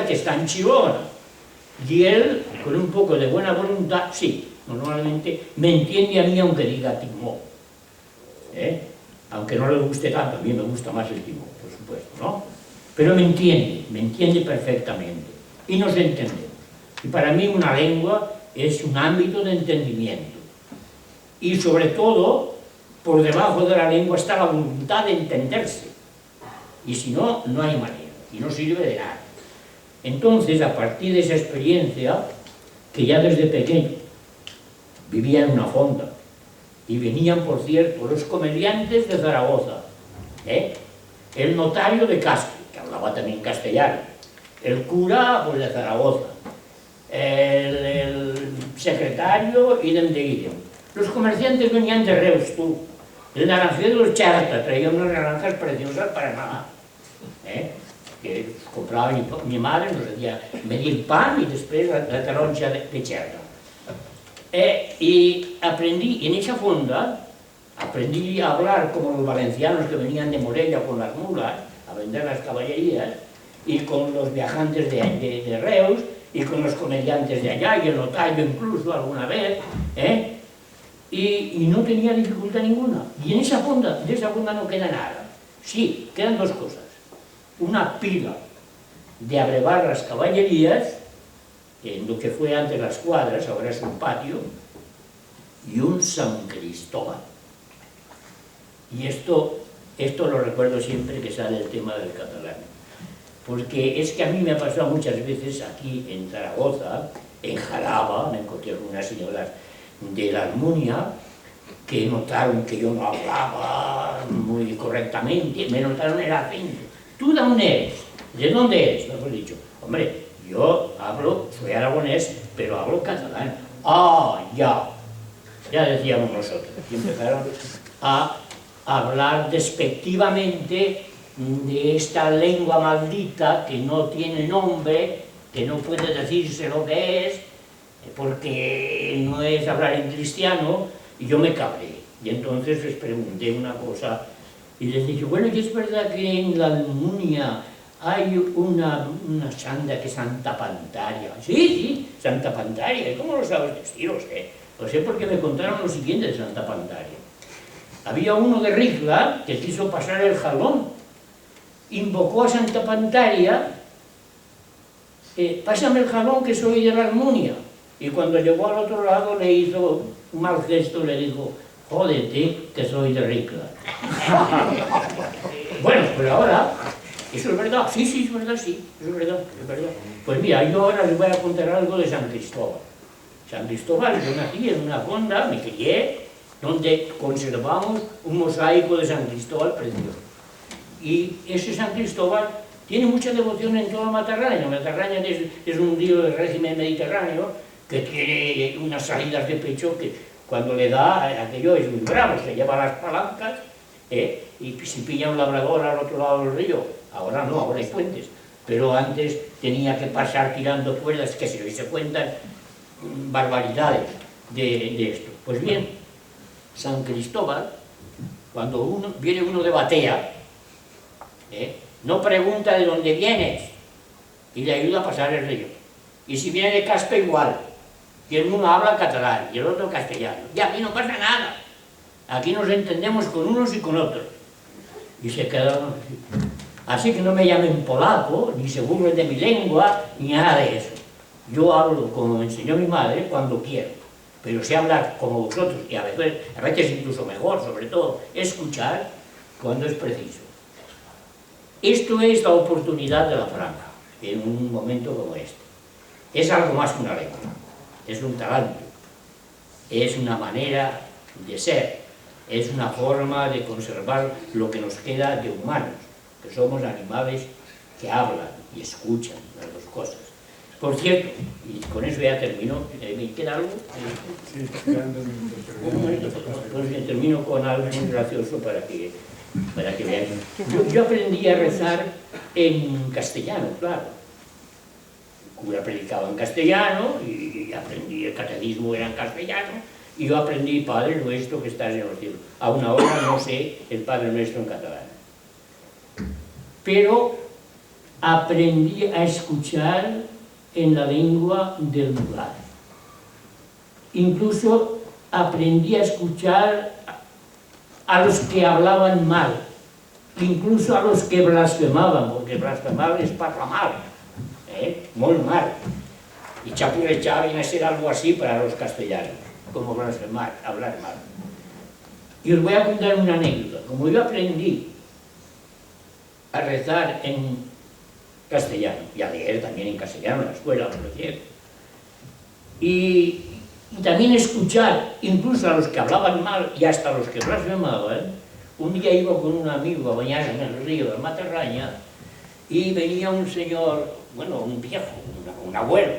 piensa que está en Chirona. Y él, con un poco de buena voluntad, sí, normalmente me entiende a mí aunque diga timó. Aunque no le guste tanto, a mí me gusta más el timó, por supuesto, ¿no? Pero me entiende perfectamente. Y nos entendemos. Y para mí una lengua es un ámbito de entendimiento. Y sobre todo, por debajo de la lengua está la voluntad de entenderse. Y si no, no hay manera. Y no sirve de nada. Entonces, a partir de esa experiencia, que ya desde pequeño vivía en una fonda, y venían, por cierto, los comediantes de Zaragoza, el notario de Caspe, que hablaba también castellano, el cura pues, de Zaragoza, el secretario idem de idem. Los comerciantes venían de Reus, tú. El naranjero de los Charta traía unas naranjas preciosas para nada. Que compraba mi madre, nos hacía medir pan y después la taroncha de Charta. Y aprendí, en esa fonda, aprendí a hablar como los valencianos que venían de Morella con las mulas, a vender las caballerías, y con los viajantes de Reus, y con los comediantes de allá, y el notario incluso alguna vez, y no tenía dificultad ninguna. Y en esa fonda, de esa fonda no queda nada. Sí, quedan dos cosas. Una pila de abrevar las caballerías, en lo que fue antes las cuadras, ahora es un patio, y un San Cristóbal. Y esto lo recuerdo siempre que sale el tema del catalán. Porque es que a mí me ha pasado muchas veces aquí en Zaragoza, en Jaraba, me encontré con unas señoras de la Almunia, que notaron que yo no hablaba muy correctamente, me notaron el acento. ¿Tú de dónde eres? ¿De dónde eres? Me han dicho, hombre, yo soy aragonés, pero hablo catalán. Ah, ya decíamos nosotros. Y empezaron a hablar despectivamente de esta lengua maldita que no tiene nombre, que no puede decirse lo que es, porque no es hablar en cristiano, y yo me cabré. Y entonces les pregunté una cosa, y les dije, bueno, ¿y es verdad que en la Almunia hay una santa que es Santa Pantaria? Sí, Santa Pantaria. ¿Y cómo lo sabes decir? Lo sé porque me contaron lo siguiente de Santa Pantaria. Había uno de Ricla que quiso pasar el jalón, invocó a Santa Pantaria, pásame el jalón que soy de la Almunia. Y cuando llegó al otro lado le hizo un mal gesto, le dijo, jódete que soy de Ricla. Bueno, pero ahora, ¿eso es verdad? Sí, es verdad, sí, eso es verdad. Pues mira, yo ahora les voy a contar algo de San Cristóbal. San Cristóbal, yo nací en una fonda, me crié, donde conservamos un mosaico de San Cristóbal precioso. Y ese San Cristóbal tiene mucha devoción en toda Matarraña. Matarraña es un río del régimen mediterráneo que tiene unas salidas de pecho que cuando le da, aquello es muy bravo, se lleva las palancas, y si pilla un labrador al otro lado del río, ahora no, ahora hay puentes, pero antes tenía que pasar tirando cuerdas, que si hoy se cuentan barbaridades de esto. Pues bien, San Cristóbal, cuando viene uno de Batea, no pregunta de dónde vienes y le ayuda a pasar el río. Y si viene de Caspe igual, y el uno habla catalán y el otro castellano, y aquí no pasa nada. Aquí nos entendemos con unos y con otros. Y se quedaron así. Así que no me llamen polaco, ni se burlen de mi lengua, ni nada de eso. Yo hablo como me enseñó mi madre cuando quiero, pero sé hablar como vosotros, y a veces incluso mejor, sobre todo, escuchar cuando es preciso. Esto es la oportunidad de la franja, en un momento como este. Es algo más que una lengua, es un talento, es una manera de ser, es una forma de conservar lo que nos queda de humanos, que somos animales que hablan y escuchan las dos cosas. Por cierto, y con eso ya termino, ¿me queda algo? Sí, pues termino con algo muy gracioso para que vean. Yo aprendí a rezar en castellano, claro. El cura predicaba en castellano y aprendí, el catecismo era en castellano, y yo aprendí Padre Nuestro que estás en los cielos. Aún ahora no sé el Padre Nuestro en catalán. Pero aprendí a escuchar en la lengua del lugar. Incluso aprendí a escuchar a los que hablaban mal, incluso a los que blasfemaban, porque blasfemar es parlar mal, muy mal. Y chapurrechar viene a ser algo así para los castellanos, como blasfemar, hablar mal. Y os voy a contar una anécdota. Como yo aprendí a rezar en castellano, y a leer también en castellano en la escuela, por cierto, y también escuchar incluso a los que hablaban mal y hasta a los que blasfemaban. Un día iba con un amigo a bañar en el río de Matarraña y venía un señor, bueno, un viejo, un abuelo,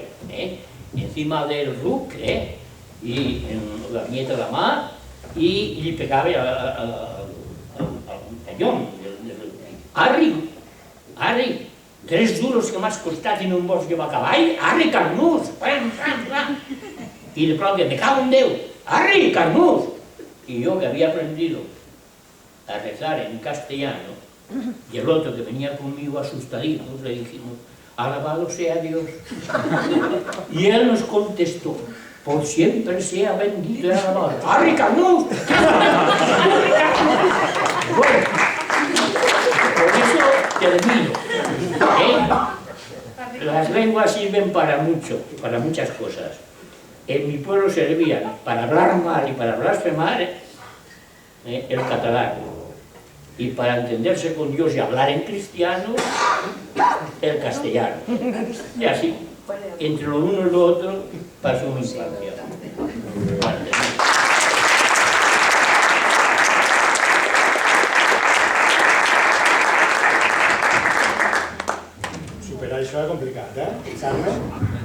encima del ruc, y en la nieta de la mar, y le pegaba al cañón. Arri, 3 duros que m'has costat en un bosc de cavall, arri, carnús, pam, pam, pam. Y de pronto, me cago en Déu, arri, carnús. Y yo, que había aprendido a rezar en castellano, y el otro que venía conmigo asustadito, le dijimos, alabado sea Dios. Y él nos contestó, por siempre sea bendito y alabado. ¡Arri, carnús! Bueno, por eso termino. Las lenguas sirven para mucho, para muchas cosas. En mi pueblo servían para hablar mal y para blasfemar el catalán. Y para entenderse con Dios y hablar en cristiano, el castellano. Y así, entre lo uno y lo otro, pasó mi infancia. Superar això era complicat, Carmen?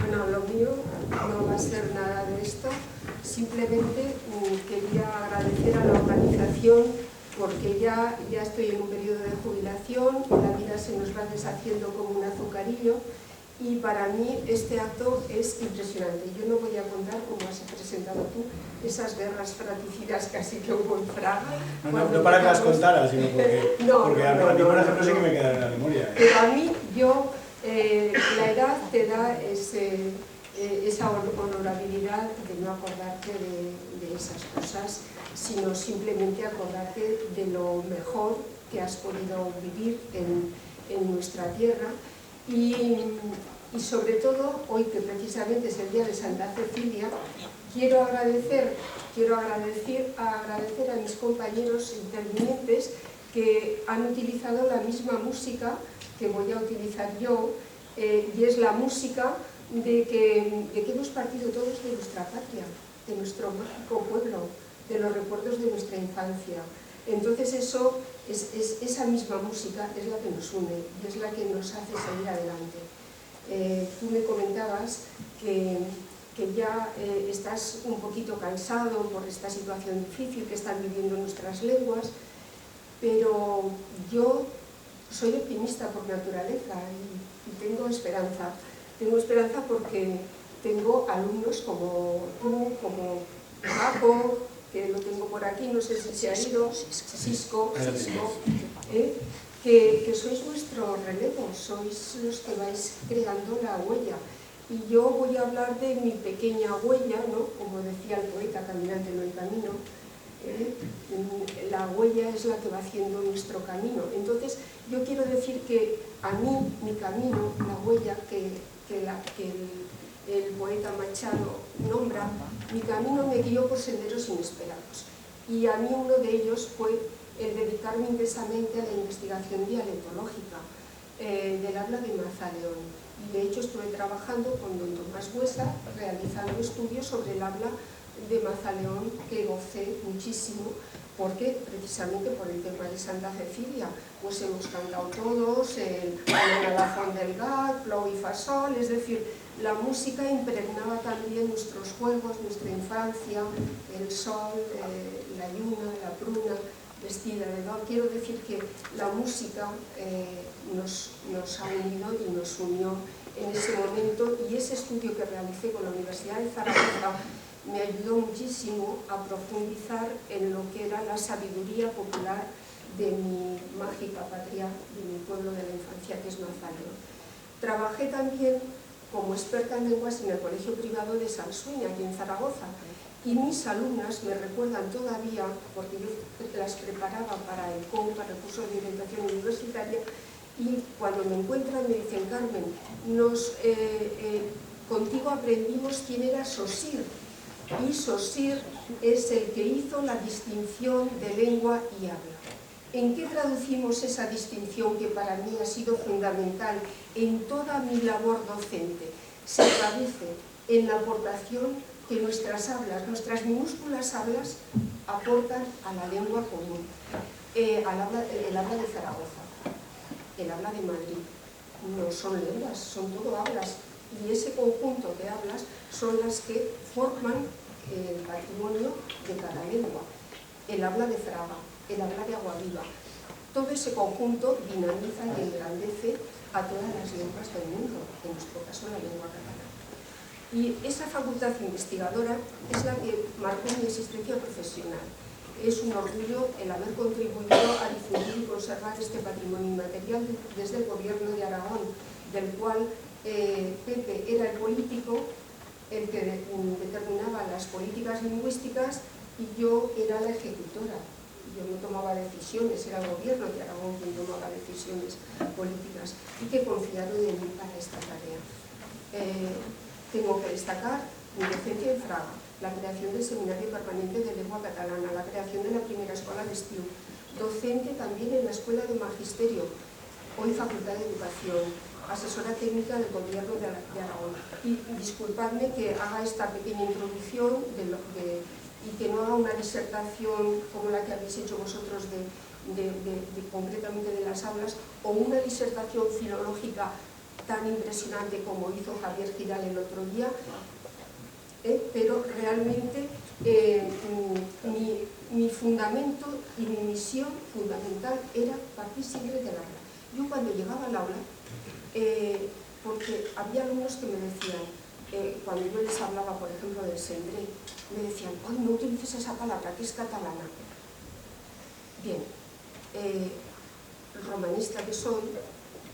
Bueno, lo mío no va a ser nada de esto. Simplemente quería agradecer a la organización porque ya estoy en un periodo de jubilación y la vida se nos va deshaciendo como un azucarillo y para mí este acto es impresionante. Yo no voy a contar, como has presentado tú, esas guerras fratricidas casi que hubo en Fraga. No para que las contaras, sino porque a mí, por ejemplo, sí que me queda en la memoria. Pero a mí, la edad te da esa honorabilidad de no acordarte de esas cosas, sino simplemente acordarte de lo mejor que has podido vivir en nuestra tierra y sobre todo, hoy que precisamente es el día de Santa Cecilia, quiero agradecer a mis compañeros intervinientes que han utilizado la misma música que voy a utilizar yo, y es la música de que hemos partido todos de nuestra patria, de nuestro mágico pueblo, de los recuerdos de nuestra infancia. Entonces esa misma música es la que nos une y es la que nos hace seguir adelante. Tú me comentabas que ya estás un poquito cansado por esta situación difícil que están viviendo nuestras lenguas, pero yo soy optimista por naturaleza y tengo esperanza. Tengo esperanza porque tengo alumnos como tú, como Paco, que lo tengo por aquí, no sé si se ha ido, Cisco, que sois vuestro relevo, sois los que vais creando la huella. Y yo voy a hablar de mi pequeña huella, ¿no? Como decía el poeta, caminante no hay camino. La huella es la que va haciendo nuestro camino. Entonces, yo quiero decir que a mí, mi camino, la huella que el poeta Machado nombra, mi camino me guió por senderos inesperados. Y a mí uno de ellos fue el dedicarme intensamente a la investigación dialectológica del habla de Mazaleón. Y de hecho estuve trabajando con don Tomás Buesa, realizando estudios sobre el habla de Mazaleón, que gocé muchísimo, porque precisamente por el tema de Santa Cecilia, pues hemos cantado todos el Alazón del Gat, Plou y Fasol, es decir, la música impregnaba también nuestros juegos, nuestra infancia, el sol, la lluna, la pruna, vestida de dol. Quiero decir que la música nos ha unido y nos unió en ese momento, y ese estudio que realicé con la Universidad de Zaragoza me ayudó muchísimo a profundizar en lo que era la sabiduría popular de mi mágica patria, de mi pueblo de la infancia, que es Mazaleón. Trabajé también como experta en lenguas en el Colegio Privado de Sansueña, aquí en Zaragoza, y mis alumnas me recuerdan todavía, porque yo las preparaba para el COU, para el curso de orientación universitaria, y cuando me encuentran me dicen: Carmen, contigo aprendimos quién era Saussure, y Saussure es el que hizo la distinción de lengua y habla. ¿En qué traducimos esa distinción que para mí ha sido fundamental en toda mi labor docente? Se traduce en la aportación que nuestras hablas, nuestras minúsculas hablas, aportan a la lengua común. El habla de Zaragoza, el habla de Madrid, no son lenguas, son todo hablas, y ese conjunto de hablas son las que forman el patrimonio de cada lengua. El habla de Fraga, el habla de Aguaviva, todo ese conjunto dinamiza y engrandece a todas las lenguas del mundo, en nuestro caso la lengua catalana. Y esa facultad investigadora es la que marcó mi existencia profesional. Es un orgullo el haber contribuido a difundir y conservar este patrimonio inmaterial desde el gobierno de Aragón, del cual Pepe era el político, el que determinaba las políticas lingüísticas, y yo era la ejecutora. Yo no tomaba decisiones, era el gobierno de Aragón quien tomaba decisiones políticas, y que confiaron en mí para esta tarea. Tengo que destacar mi docencia en Fraga, la creación del Seminario Permanente de Lengua Catalana, la creación de la primera escuela de estiu, docente también en la Escuela de Magisterio, hoy Facultad de Educación, asesora técnica del Gobierno de Aragón. Y disculpadme que haga esta pequeña introducción y que no haga una disertación como la que habéis hecho vosotros concretamente de las hablas, o una disertación filológica tan impresionante como hizo Javier Giral el otro día, pero realmente mi fundamento y mi misión fundamental era partir siempre del aula. Yo cuando llegaba al aula, porque había alumnos que me decían, cuando yo les hablaba, por ejemplo, del Sendré, me decían: ¡ay, no utilices esa palabra, que es catalana! Bien, romanista que soy,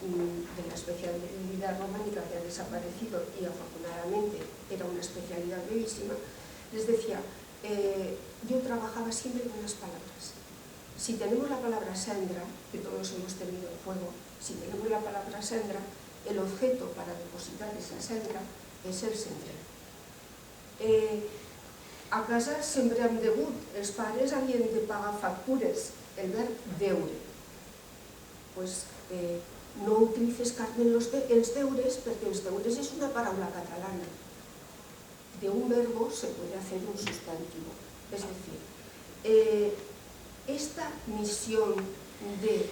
de la especialidad románica que ha desaparecido y afortunadamente era una especialidad brevísima, les decía, yo trabajaba siempre con las palabras. Si tenemos la palabra sendra, que todos hemos tenido en juego, si tenemos la palabra sendra, el objeto para depositar esa sendra és el sendrer. A casa sempre hem degut, els pares havien de pagar factures, el verb deure. Pues no utilices, Carmen, els deures, perquè els deures és una paraula catalana. De un verbo se puede hacer un sustantivo. Es decir, esta misión de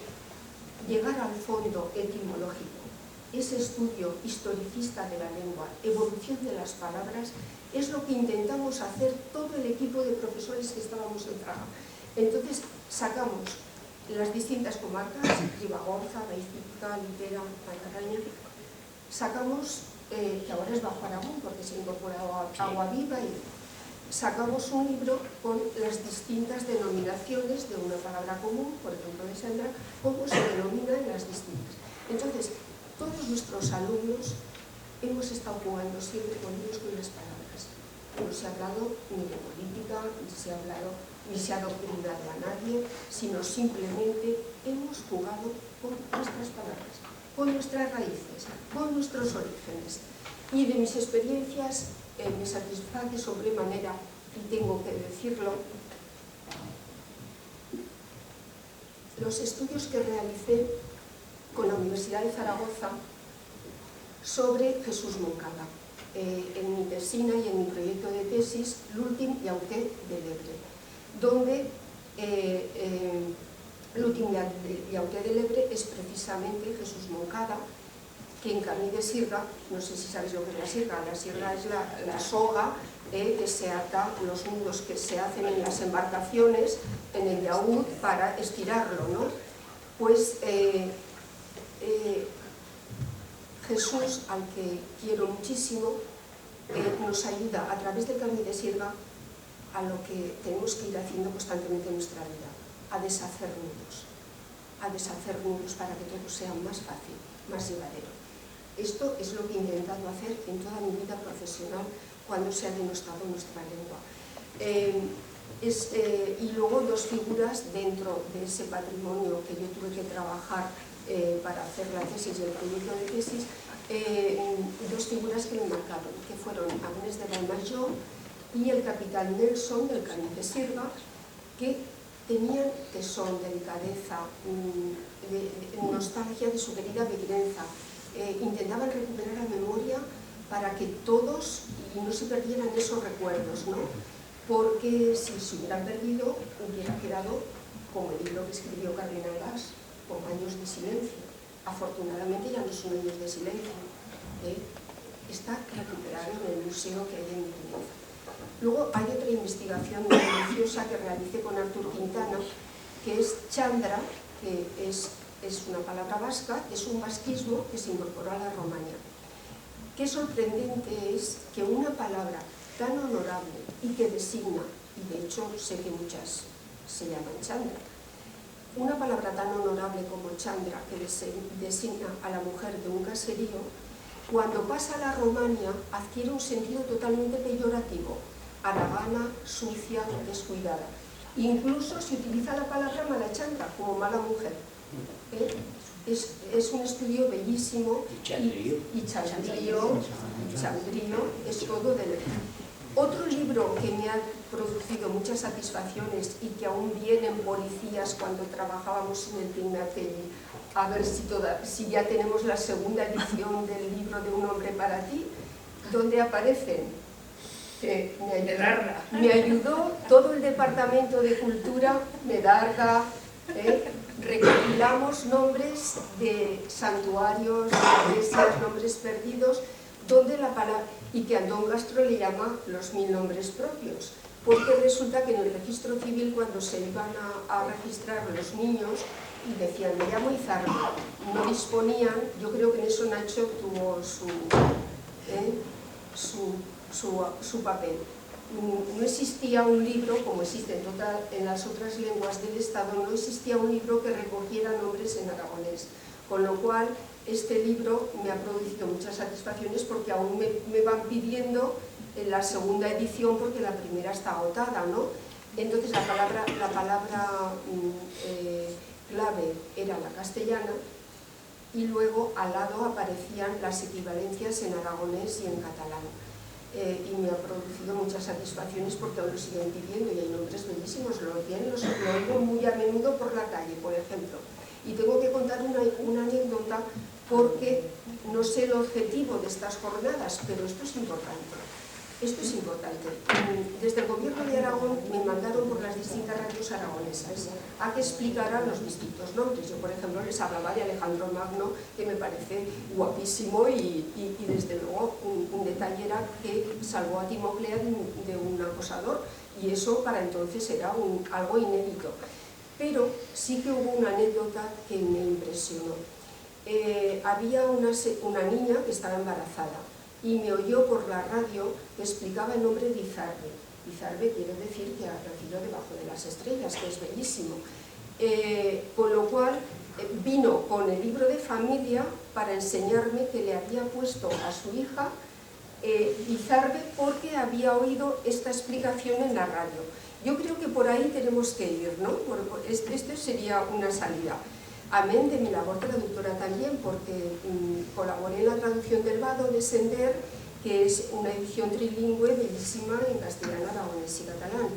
llegar al fondo etimológico, ese estudio historicista de la lengua, evolución de las palabras, es lo que intentamos hacer todo el equipo de profesores que estábamos en Fraga. Entonces sacamos las distintas comarcas, Ribagorza, Baicica, Litera, Matarraña, sacamos, que ahora es Bajo Aragón porque se ha incorporado Aguaviva, y sacamos un libro con las distintas denominaciones de una palabra común, por ejemplo de Sandra, cómo se denominan las distintas. Entonces, todos nuestros alumnos hemos estado jugando siempre con ellos con las palabras. No se ha hablado ni de política, ni se ha adoctrinado a nadie, sino simplemente hemos jugado con nuestras palabras, con nuestras raíces, con nuestros orígenes. Y de mis experiencias me satisface sobremanera, y tengo que decirlo, los estudios que realicé con la Universidad de Zaragoza sobre Jesús Moncada, en mi tesina y en mi proyecto de tesis, l'últim llauter de l'Ebre, donde l'últim llauter de l'Ebre es precisamente Jesús Moncada, que en Camí de Sirga, no sé si sabéis lo que es la sirga es la soga que se ata, los nudos que se hacen en las embarcaciones, en el yaúd, para estirarlo, ¿no? Pues Jesús, al que quiero muchísimo, nos ayuda a través del Camí de Sirga a lo que tenemos que ir haciendo constantemente en nuestra vida, a deshacer nudos para que todo sea más fácil, más llevadero. Esto es lo que he intentado hacer en toda mi vida profesional cuando se ha denostado nuestra lengua. Y luego dos figuras dentro de ese patrimonio que yo tuve que trabajar para hacer la tesis y el proyecto de tesis, dos figuras que me marcaron, que fueron Agnès de Valmajor y el capitán Nelson del Camí de Sirga, que tenían tesón, delicadeza, nostalgia de su querida Begrenza. Intentaban recuperar la memoria para que todos no se perdieran esos recuerdos, ¿no? Porque si se hubieran perdido, hubiera quedado como el libro que escribió Cardenal Gas, con Años de Silencio. Afortunadamente ya no son años de silencio. Está recuperado en el museo que hay en Vitoria. Luego hay otra investigación muy deliciosa que realicé con Artur Quintana, que es Chandra, que es una palabra vasca, es un vasquismo que se incorporó a la Romaña. Qué sorprendente es que una palabra tan honorable y que designa, y de hecho sé que muchas se llaman Chandra, una palabra tan honorable como Chandra, que designa a la mujer de un caserío, cuando pasa a la Romaña adquiere un sentido totalmente peyorativo, haragana, sucia, descuidada. Incluso se utiliza la palabra mala chandra, como mala mujer. Es un estudio bellísimo. Y chandrío es todo del... Otro libro que me ha producido muchas satisfacciones y que aún vienen policías cuando trabajábamos en el Pignatelli, a ver si ya tenemos la segunda edición del libro de Un hombre para ti, donde aparecen, que me ayudó todo el Departamento de Cultura, Medarda, recopilamos nombres de santuarios, de iglesias, nombres perdidos, donde la palabra, y que Antón Castro le llama los 1000 nombres propios, porque resulta que en el registro civil, cuando se iban a registrar los niños y decían, me llamo Izarbe, no disponían, yo creo que en eso Nacho tuvo su papel. No existía un libro, como existe en las otras lenguas del Estado, no existía un libro que recogiera nombres en aragonés, con lo cual este libro me ha producido muchas satisfacciones porque aún me van pidiendo en la segunda edición porque la primera está agotada, ¿no? Entonces la palabra clave era la castellana y luego al lado aparecían las equivalencias en aragonés y en catalán. Y me ha producido muchas satisfacciones porque aún lo siguen pidiendo y hay nombres bellísimos, lo oigo muy a menudo por la calle, por ejemplo. Y tengo que contar una anécdota porque no sé el objetivo de estas jornadas, pero esto es importante. Esto es importante. Desde el Gobierno de Aragón me mandaron por las distintas radios aragonesas a que explicaran los distintos nombres. Yo, por ejemplo, les hablaba de Alejandro Magno, que me parece guapísimo y desde luego un detalle era que salvó a Timoclea de un acosador y eso para entonces era algo inédito. Pero sí que hubo una anécdota que me impresionó. Había una niña que estaba embarazada y me oyó por la radio que explicaba el nombre de Izarbe. Izarbe quiere decir que ha nacido debajo de las estrellas, que es bellísimo. Con lo cual vino con el libro de familia para enseñarme que le había puesto a su hija Izarbe porque había oído esta explicación en la radio. Yo creo que por ahí tenemos que ir, ¿no? Esto sería una salida. Amén de mi labor traductora también, porque colaboré en la traducción del Vado de Sender, que es una edición trilingüe bellísima en castellano, aragonés y catalán.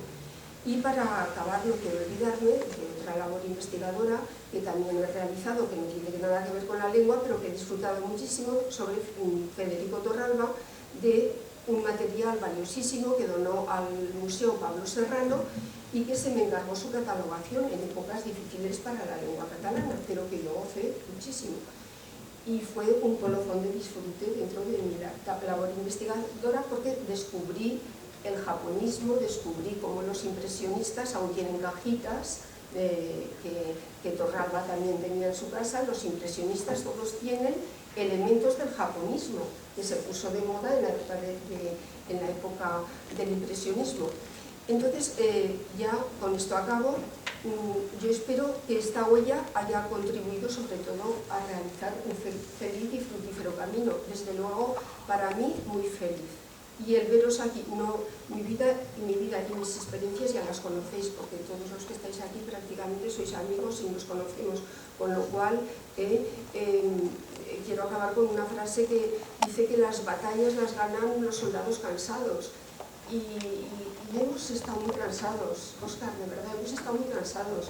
Y para acabar, no quiero olvidarme de otra labor investigadora que también he realizado, que no tiene nada que ver con la lengua, pero que he disfrutado muchísimo, sobre Federico Torralba, de un material valiosísimo que donó al Museo Pablo Serrano y que se me encargó su catalogación en épocas difíciles para la lengua catalana, pero que yo gocé muchísimo. Y fue un colofón de disfrute dentro de mi labor investigadora porque descubrí el japonismo, descubrí cómo los impresionistas aún tienen cajitas que Torralba también tenía en su casa. Los impresionistas todos tienen elementos del japonismo que se puso de moda en la época del impresionismo. Entonces, ya con esto acabo, yo espero que esta huella haya contribuido sobre todo a realizar un feliz y fructífero camino. Desde luego, para mí, muy feliz. Y el veros aquí, mi vida y mis experiencias ya las conocéis, porque todos los que estáis aquí prácticamente sois amigos y nos conocemos, con lo cual quiero acabar con una frase que dice que las batallas las ganan los soldados cansados. Y hemos estado muy cansados, Óscar, de verdad, hemos estado muy cansados.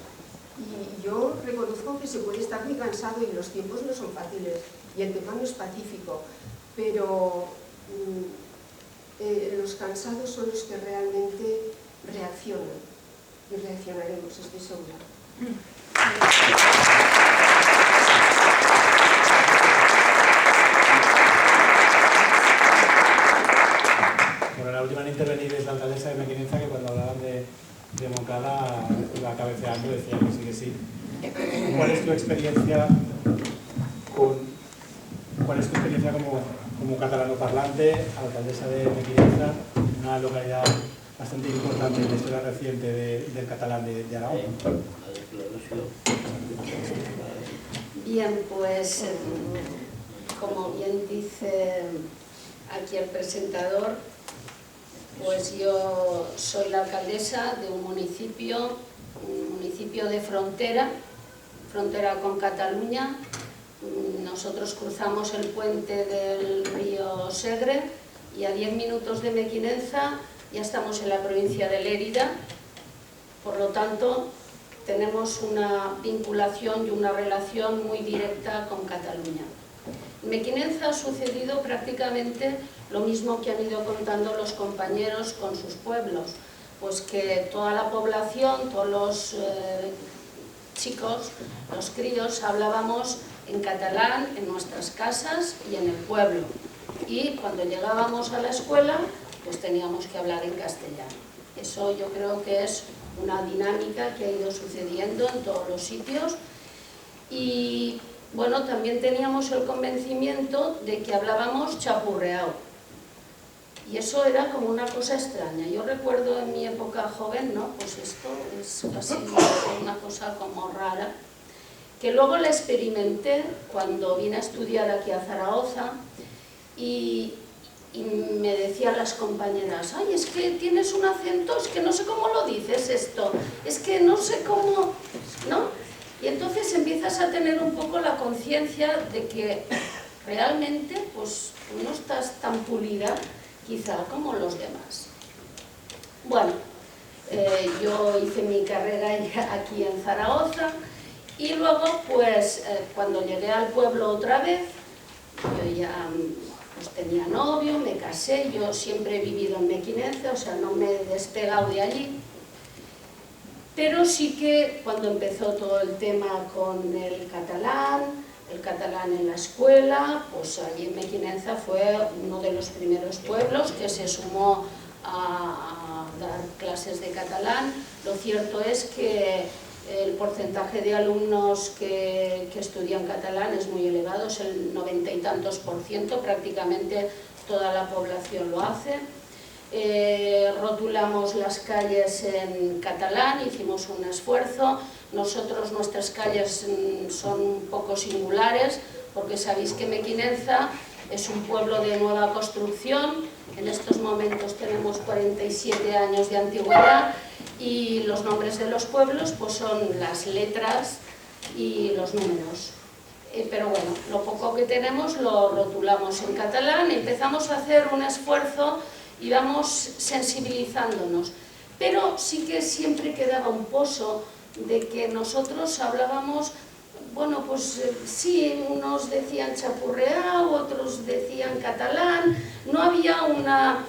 Y yo reconozco que se puede estar muy cansado y los tiempos no son fáciles y el tema no es pacífico, pero los cansados son los que realmente reaccionan y reaccionaremos, estoy segura. Bueno, la última en intervenir es la alcaldesa de Mequinenza, que cuando hablaban de Moncada iba cabeceando, decía que sí. ¿Cuál es tu experiencia como catalano parlante, alcaldesa de Mequinenza, una localidad bastante importante en la historia reciente del catalán de Aragón? Bien, pues como bien dice aquí el presentador, pues yo soy la alcaldesa de un municipio de frontera con Cataluña. Nosotros cruzamos el puente del río Segre y a 10 minutos de Mequinenza ya estamos en la provincia de Lérida. Por lo tanto, tenemos una vinculación y una relación muy directa con Cataluña. En Mequinenza ha sucedido prácticamente lo mismo que han ido contando los compañeros con sus pueblos, pues que toda la población, todos los chicos, los críos, hablábamos en catalán en nuestras casas y en el pueblo. Y cuando llegábamos a la escuela, pues teníamos que hablar en castellano. Eso yo creo que es una dinámica que ha ido sucediendo en todos los sitios. Y bueno, también teníamos el convencimiento de que hablábamos chapurreado. Y eso era como una cosa extraña. Yo recuerdo en mi época joven, ¿no? Pues esto es casi una cosa como rara, que luego la experimenté cuando vine a estudiar aquí a Zaragoza y me decían las compañeras: ay, es que tienes un acento, es que no sé cómo lo dices esto, es que no sé cómo, ¿no? Y entonces empiezas a tener un poco la conciencia de que realmente pues no estás tan pulida quizá como los demás. Bueno, yo hice mi carrera aquí en Zaragoza y luego pues cuando llegué al pueblo otra vez, yo ya pues tenía novio, me casé, yo siempre he vivido en Mequinenza, o sea, no me he despegado de allí. Pero sí que cuando empezó todo el tema con el catalán en la escuela, pues allí en Mequinenza fue uno de los primeros pueblos que se sumó a dar clases de catalán. Lo cierto es que el porcentaje de alumnos que estudian catalán es muy elevado, es el 90 y tantos %, prácticamente toda la población lo hace. Rotulamos las calles en catalán, hicimos un esfuerzo. Nosotros, nuestras calles son un poco singulares, porque sabéis que Mequinenza es un pueblo de nueva construcción. En estos momentos tenemos 47 años de antigüedad y los nombres de los pueblos pues son las letras y los números. Pero bueno, lo poco que tenemos lo rotulamos en catalán, empezamos a hacer un esfuerzo y vamos sensibilizándonos. Pero sí que siempre quedaba un pozo de que nosotros hablábamos, bueno, pues sí, unos decían chapurreado, otros decían catalán, no había una